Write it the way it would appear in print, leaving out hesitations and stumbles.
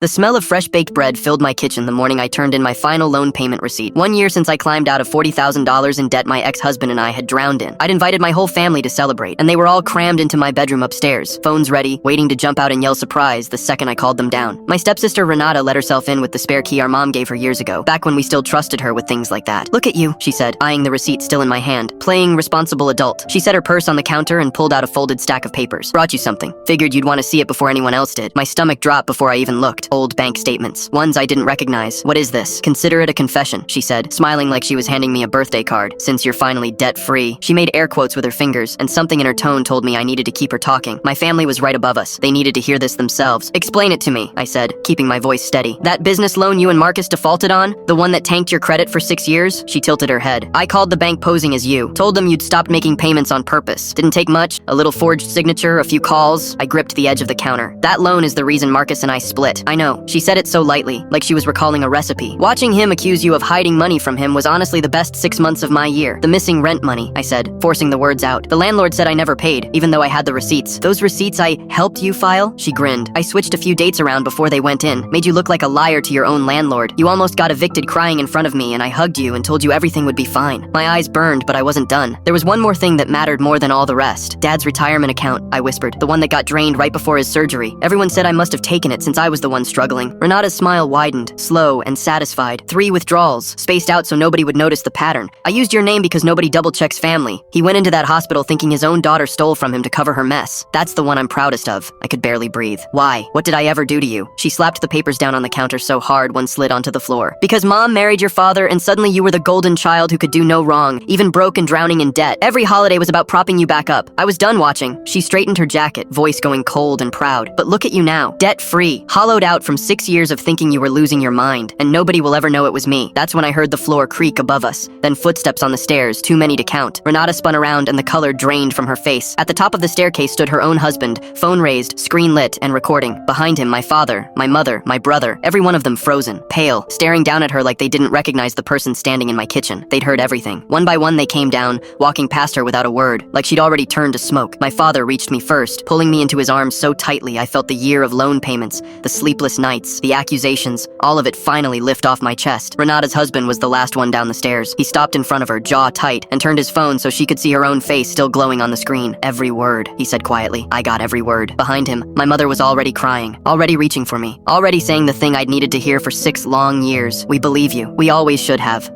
The smell of fresh baked bread filled my kitchen the morning I turned in my final loan payment receipt. 1 year since I climbed out of $40,000 in debt my ex-husband and I had drowned in. I'd invited my whole family to celebrate, and they were all crammed into my bedroom upstairs, phones ready, waiting to jump out and yell surprise the second I called them down. My stepsister Renata let herself in with the spare key our mom gave her years ago, back when we still trusted her with things like that. "Look at you," she said, eyeing the receipt still in my hand, playing responsible adult. She set her purse on the counter and pulled out a folded stack of papers. "Brought you something. Figured you'd want to see it before anyone else did." My stomach dropped before I even looked. Old bank statements. Ones I didn't recognize. "What is this?" "Consider it a confession," she said, smiling like she was handing me a birthday card. "Since you're finally debt-free." She made air quotes with her fingers, and something in her tone told me I needed to keep her talking. My family was right above us. They needed to hear this themselves. "Explain it to me," I said, keeping my voice steady. "That business loan you and Marcus defaulted on? The one that tanked your credit for 6 years?" She tilted her head. "I called the bank posing as you. Told them you'd stopped making payments on purpose. Didn't take much. A little forged signature, a few calls." I gripped the edge of the counter. "That loan is the reason Marcus and I split." "I know." She said it so lightly, like she was recalling a recipe. "Watching him accuse you of hiding money from him was honestly the best 6 months of my year." "The missing rent money," I said, forcing the words out. "The landlord said I never paid, even though I had the receipts." "Those receipts I helped you file?" She grinned. "I switched a few dates around before they went in. Made you look like a liar to your own landlord. You almost got evicted crying in front of me, and I hugged you and told you everything would be fine." My eyes burned, but I wasn't done. "There was one more thing that mattered more than all the rest. Dad's retirement account," I whispered. "The one that got drained right before his surgery. Everyone said I must have taken it since I was the one struggling." Renata's smile widened, slow and satisfied. "3 withdrawals, spaced out so nobody would notice the pattern. I used your name because nobody double-checks family. He went into that hospital thinking his own daughter stole from him to cover her mess. That's the one I'm proudest of." I could barely breathe. "Why? What did I ever do to you?" She slapped the papers down on the counter so hard one slid onto the floor. "Because Mom married your father and suddenly you were the golden child who could do no wrong, even broke and drowning in debt. Every holiday was about propping you back up. I was done watching." She straightened her jacket, voice going cold and proud. "But look at you now, debt-free, hollowed out from 6 years of thinking you were losing your mind, and nobody will ever know it was me." That's when I heard the floor creak above us, then footsteps on the stairs, too many to count. Renata spun around and the color drained from her face. At the top of the staircase stood her own husband, phone raised, screen lit, and recording. Behind him, my father, my mother, my brother, every one of them frozen, pale, staring down at her like they didn't recognize the person standing in my kitchen. They'd heard everything. One by one they came down, walking past her without a word, like she'd already turned to smoke. My father reached me first, pulling me into his arms so tightly I felt the year of loan payments, the sleepless nights, the accusations, all of it finally lift off my chest. Renata's husband was the last one down the stairs. He stopped in front of her, jaw tight, and turned his phone so she could see her own face still glowing on the screen. "Every word," he said quietly. I got every word. Behind him, my mother was already crying, already reaching for me, already saying the thing I'd needed to hear for 6 long years. "We believe you. We always should have."